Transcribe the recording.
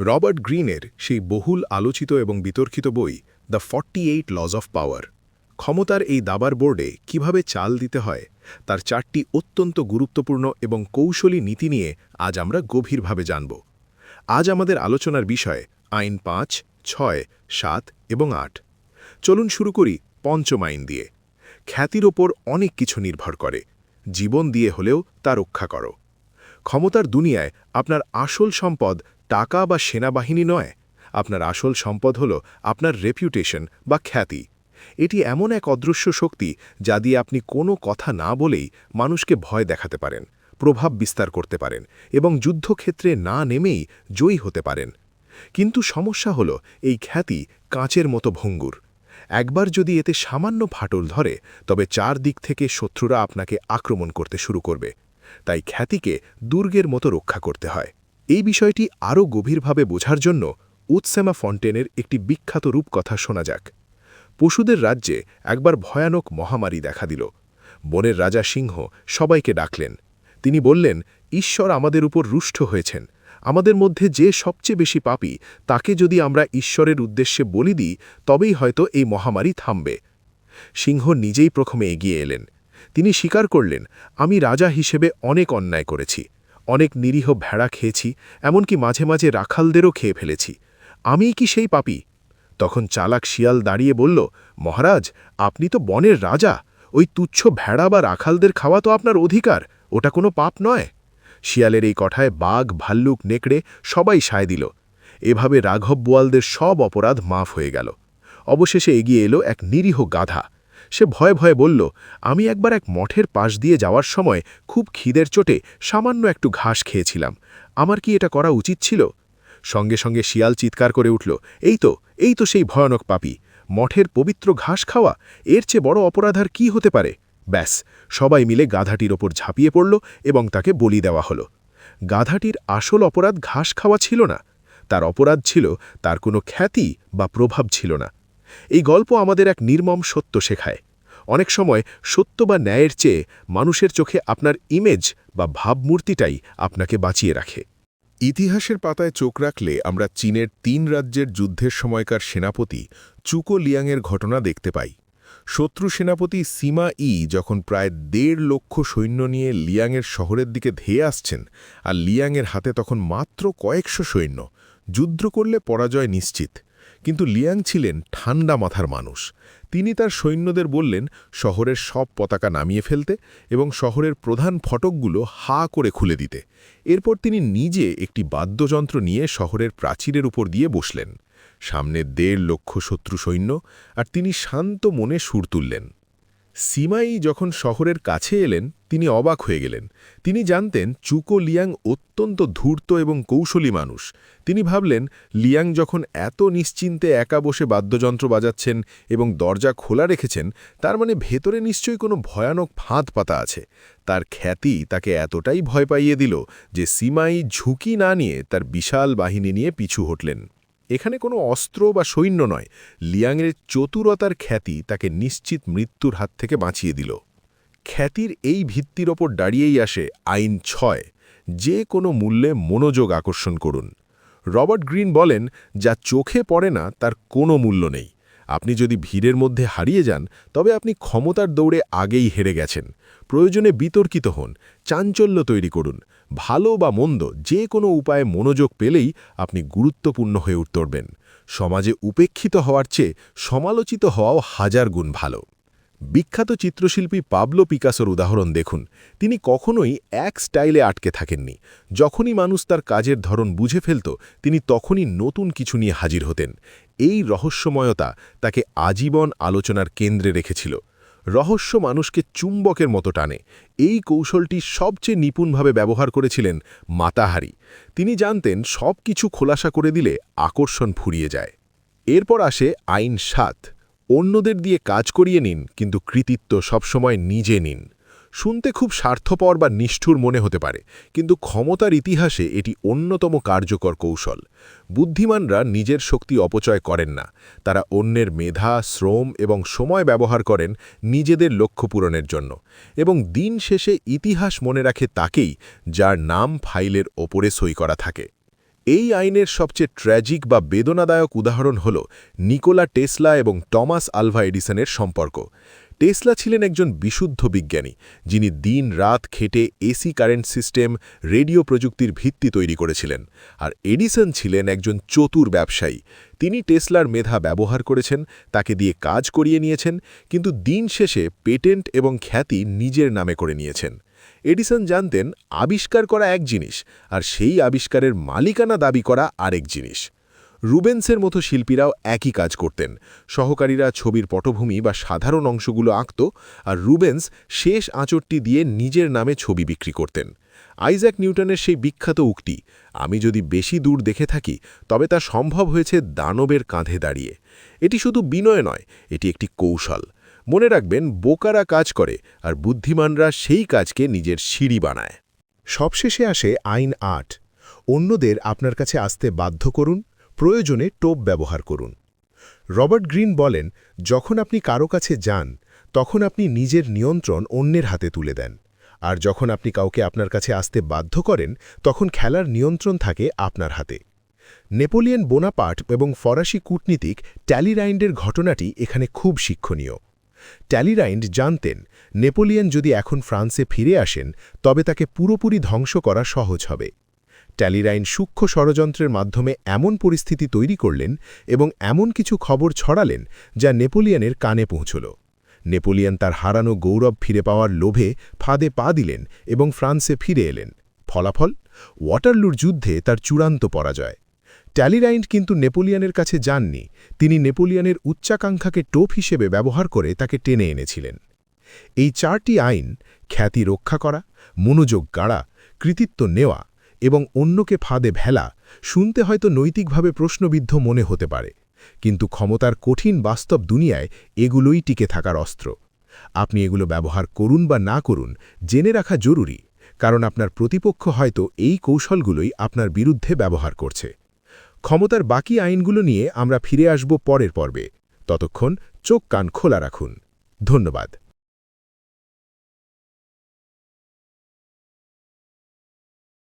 Robert গ্রিনের সেই বহুল আলোচিত এবং বিতর্কিত বই দ্য 48 লজ অফ পাওয়ার ক্ষমতার এই দাবার বোর্ডে কিভাবে চাল দিতে হয় তার 4টি অত্যন্ত গুরুত্বপূর্ণ এবং কৌশলী নীতি নিয়ে আজ আমরা গভীরভাবে জানব। আজ আমাদের আলোচনার বিষয় আইন 5, 6, 7 এবং 8। চলুন শুরু করি পঞ্চম আইন দিয়ে। খ্যাতির ওপর অনেক কিছু নির্ভর করে, জীবন দিয়ে হলেও তা রক্ষা করো। ক্ষমতার দুনিয়ায় আপনার আসল সম্পদ টাকা বা সেনাবাহিনী নয়, আপনার আসল সম্পদ হল আপনার রেপুটেশন বা খ্যাতি। এটি এমন এক অদৃশ্য শক্তি যা দিয়ে আপনি কোনো কথা না বলেই মানুষকে ভয় দেখাতে পারেন, প্রভাব বিস্তার করতে পারেন এবং যুদ্ধক্ষেত্রে না নেমেই জয়ী হতে পারেন। কিন্তু সমস্যা হল এই খ্যাতি কাঁচের মতো ভঙ্গুর। একবার যদি এতে সামান্য ফাটল ধরে তবে চারদিক থেকে শত্রুরা আপনাকে আক্রমণ করতে শুরু করবে। তাই খ্যাতিকে দুর্গের মতো রক্ষা করতে হয়। এই বিষয়টি আরও গভীরভাবে বোঝার জন্য উৎসেমা ফন্টেনের একটি বিখ্যাত রূপকথা শোনা যাক। পশুদের রাজ্যে একবার ভয়ানক মহামারী দেখা দিল। বনের রাজা সিংহ সবাইকে ডাকলেন। তিনি বললেন, ঈশ্বর আমাদের উপর রুষ্ট হয়েছেন। আমাদের মধ্যে যে সবচেয়ে বেশি পাপী তাকে যদি আমরা ঈশ্বরের উদ্দেশ্যে বলি দিই তবেই হয়তো এই মহামারী থামবে। সিংহ নিজেই প্রথমে এগিয়ে এলেন। তিনি স্বীকার করলেন, আমি রাজা হিসেবে অনেক অন্যায় করেছি, অনেক নিরীহ ভেড়া খেয়েছি, এমনকি মাঝে মাঝে রাখালদেরও খেয়ে ফেলেছি। আমিই কি সেই পাপী? তখন চালাক শিয়াল দাঁড়িয়ে বলল, মহারাজ, আপনি তো বনের রাজা, ওই তুচ্ছ ভেড়া বা রাখালদের খাওয়া তো আপনার অধিকার, ওটা কোনো পাপ নয়। শিয়ালের এই কথায় বাঘ, ভাল্লুক, নেকড়ে সবাই সায় দিল। এভাবে রাঘব বোয়ালদের সব অপরাধ মাফ হয়ে গেল। অবশেষে এগিয়ে এলো এক নিরীহ গাধা। সে ভয়ে ভয়ে বলল, আমি একবার এক মঠের পাশ দিয়ে যাওয়ার সময় খুব খিদের চোটে সামান্য একটু ঘাস খেয়েছিলাম। আমার কি এটা করা উচিত ছিল? সঙ্গে সঙ্গে শিয়াল চিৎকার করে উঠল, এই তো সেই ভয়ানক পাপী, মঠের পবিত্র ঘাস খাওয়া, এর চেয়ে বড় অপরাধ আর কি হতে পারে? ব্যাস, সবাই মিলে গাধাটির ওপর ঝাঁপিয়ে পড়ল এবং তাকে বলি দেওয়া হলো। গাধাটির আসল অপরাধ ঘাস খাওয়া ছিল না, তার অপরাধ ছিল তার কোনো খ্যাতি বা প্রভাব ছিল না। এই গল্প আমাদের এক নির্মম সত্য শেখায়। অনেক সময় সত্য বা ন্যায়ের চেয়ে মানুষের চোখে আপনার ইমেজ বা ভাবমূর্তিটাই আপনাকে বাঁচিয়ে রাখে। ইতিহাসের পাতায় চোখ রাখলে আমরা চীনের 3 রাজ্যের যুদ্ধের সময়কার সেনাপতি চুকো লিয়াংয়ের ঘটনা দেখতে পাই। শত্রু সেনাপতি সিমা যখন প্রায় 1.5 লক্ষ সৈন্য নিয়ে লিয়াংয়ের শহরের দিকে ধেয়ে আসছেন, আর লিয়াংয়ের হাতে তখন মাত্র কয়েকশো সৈন্য, যুদ্ধ করলে পরাজয় নিশ্চিত। কিন্তু লিয়াং ছিলেন ঠান্ডা মাথার মানুষ। তিনি তার সৈন্যদের বললেন শহরের সব পতাকা নামিয়ে ফেলতে এবং শহরের প্রধান ফটকগুলো হা করে খুলে দিতে। এরপর তিনি নিজে একটি বাদ্যযন্ত্র নিয়ে শহরের প্রাচীরের উপর দিয়ে বসলেন। সামনে 1.5 লক্ষ শত্রু সৈন্য, আর তিনি শান্ত মনে সুর তুললেন। সিমাই যখন শহরের কাছে এলেন তিনি অবাক হয়ে গেলেন। তিনি জানতেন চুকো লিয়াং অত্যন্ত ধূর্ত এবং কৌশলী মানুষ। তিনি ভাবলেন, লিয়াং যখন এত নিশ্চিন্তে একা বসে বাদ্যযন্ত্র বাজাচ্ছেন এবং দরজা খোলা রেখেছেন, তার মানে ভেতরে নিশ্চয়ই কোনো ভয়ানক ফাঁদ পাতা আছে। তার খ্যাতি তাকে এতটাই ভয় পাইয়ে দিল যে সিমাই ঝুঁকি না নিয়ে তার বিশাল বাহিনী নিয়ে পিছু হটলেন। এখানে কোনো অস্ত্র বা সৈন্য নয়, লিয়াংয়ের চতুরতার খ্যাতি তাকে নিশ্চিত মৃত্যুর হাত থেকে বাঁচিয়ে দিল। খ্যাতির এই ভিত্তির ওপর দাঁড়িয়েই আসে আইন 6, যে কোনো মূল্যে মনোযোগ আকর্ষণ করুন। রবার্ট গ্রিন বলেন, যা চোখে পড়ে না তার কোনো মূল্য নেই। আপনি যদি ভিড়ের মধ্যে হারিয়ে যান তবে আপনি ক্ষমতার দৌড়ে আগেই হেরে গেছেন। প্রয়োজনে বিতর্কিত হন, চাঞ্চল্য তৈরি করুন। ভালো বা মন্দ যে কোনো উপায়ে মনোযোগ পেলেই আপনি গুরুত্বপূর্ণ হয়ে উঠবেন। সমাজে উপেক্ষিত হওয়ার চেয়ে সমালোচিত হওয়াও 1000 গুণ ভালো। বিখ্যাত চিত্রশিল্পী পাবলো পিকাসোর উদাহরণ দেখুন। তিনি কখনোই এক স্টাইলে আটকে থাকেননি। যখনই মানুষ তার কাজের ধরন বুঝে ফেলত, তিনি তখনই নতুন কিছু নিয়ে হাজির হতেন। এই রহস্যময়তা তাকে আজীবন আলোচনার কেন্দ্রে রেখেছিল। রহস্য মানুষকে চুম্বকের মতো টানে। এই কৌশলটি সবচেয়ে নিপুণভাবে ব্যবহার করেছিলেন মাতা হারি। তিনি জানতেন সব কিছু খোলাসা করে দিলে আকর্ষণ ফুরিয়ে যায়। এরপর আসে আইন 7, অন্যদের দিয়ে কাজ করিয়ে নিন কিন্তু কৃতিত্ব সবসময় নিজে নিন। শুনতে খুব স্বার্থপর বা নিষ্ঠুর মনে হতে পারে, কিন্তু ক্ষমতার ইতিহাসে এটি অন্যতম কার্যকর কৌশল। বুদ্ধিমানরা নিজের শক্তি অপচয় করেন না, তারা অন্যের মেধা, শ্রম এবং সময় ব্যবহার করেন নিজেদের লক্ষ্য পূরণের জন্য। এবং দিন শেষে ইতিহাস মনে রাখে তাকেই যার নাম ফাইলের ওপরে সই করা থাকে। এই আইনের সবচেয়ে ট্র্যাজিক বা বেদনাদায়ক উদাহরণ হল নিকোলা টেসলা এবং টমাস আলভা এডিসনের সম্পর্ক। টেসলা ছিলেন একজন বিশুদ্ধ বিজ্ঞানী, যিনি দিন-রাত খেটে এসি কারেন্ট সিস্টেম, রেডিও প্রযুক্তির ভিত্তি তৈরি করেছিলেন। আর এডিসন ছিলেন একজন চতুর ব্যবসায়ী। তিনি টেসলার মেধা ব্যবহার করেছেন, তাকে দিয়ে কাজ করিয়ে নিয়েছেন, কিন্তু দিন শেষে পেটেন্ট এবং খ্যাতি নিজের নামে করে নিয়েছেন। এডিসন জানতেন আবিষ্কার করা এক জিনিস, আর সেই আবিষ্কারের মালিকানা দাবি করা আরেক জিনিস। রুবেন্সের মতো শিল্পীরাও একই কাজ করতেন। সহকারীরা ছবির পটভূমি বা সাধারণ অংশগুলো আঁকত, আর রুবেন্স শেষ আঁচড়টি দিয়ে নিজের নামে ছবি বিক্রি করতেন। আইজ্যাক নিউটনের সেই বিখ্যাত উক্তি, আমি যদি বেশি দূর দেখে থাকি তবে তা সম্ভব হয়েছে দানবের কাঁধে দাঁড়িয়ে। এটি শুধু বিনয় নয়, এটি একটি কৌশল। মনে রাখবেন, বোকারা কাজ করে আর বুদ্ধিমানরা সেই কাজকে নিজের সিঁড়ি বানায়। সবশেষে আসে আইন ৮। অন্যদের আপনার কাছে আসতে বাধ্য করুন, প্রয়োজনে টোপ ব্যবহার করুন। রবার্ট গ্রিন বলেন, যখন আপনি কারো কাছে যান তখন আপনি নিজের নিয়ন্ত্রণ অন্যের হাতে তুলে দেন, আর যখন আপনি কাউকে আপনার কাছে আসতে বাধ্য করেন তখন খেলার নিয়ন্ত্রণ থাকে আপনার হাতে। নেপোলিয়ন বোনাপার্ট এবং ফরাসি কূটনীতিক ট্যালিরাইন্ডের ঘটনাটি এখানে খুব শিক্ষণীয়। ট্যালিরাইন্ড জানতেন নেপোলিয়ন যদি এখন ফ্রান্সে ফিরে আসেন তবে তাকে পুরোপুরি ধ্বংস করা সহজ হবে। ট্যালিরাইন্ড সূক্ষ্ম ষড়যন্ত্রের মাধ্যমে এমন পরিস্থিতি তৈরি করলেন এবং এমন কিছু খবর ছড়ালেন যা নেপোলিয়নের কানে পৌঁছল। নেপোলিয়ন তার হারানো গৌরব ফিরে পাওয়ার লোভে ফাঁদে পা দিলেন এবং ফ্রান্সে ফিরে এলেন। ফলাফল, ওয়াটারলুর যুদ্ধে তার চূড়ান্ত পরাজয়। ট্যালিরাইন্ড কিন্তু নেপোলিয়নের কাছে যাননি, তিনি নেপোলিয়নের উচ্চাকাঙ্ক্ষাকে টোপ হিসেবে ব্যবহার করে তাকে টেনে এনেছিলেন। এই 4টি আইন, খ্যাতি রক্ষা করা, মনোযোগ গাড়া, কৃতিত্ব নেওয়া এবং অন্যকে ফাঁদে ভেলা, শুনতে হয়তো নৈতিকভাবে প্রশ্নবিদ্ধ মনে হতে পারে, কিন্তু ক্ষমতার কঠিন বাস্তব দুনিয়ায় এগুলোই টিকে থাকার অস্ত্র। আপনি এগুলো ব্যবহার করুন বা না করুন, জেনে রাখা জরুরি, কারণ আপনার প্রতিপক্ষ হয়তো এই কৌশলগুলোই আপনার বিরুদ্ধে ব্যবহার করছে। ক্ষমতার বাকি আইনগুলো নিয়ে আমরা ফিরে আসব পরের পর্বে। ততক্ষণ চোখ কান খোলা রাখুন। ধন্যবাদ।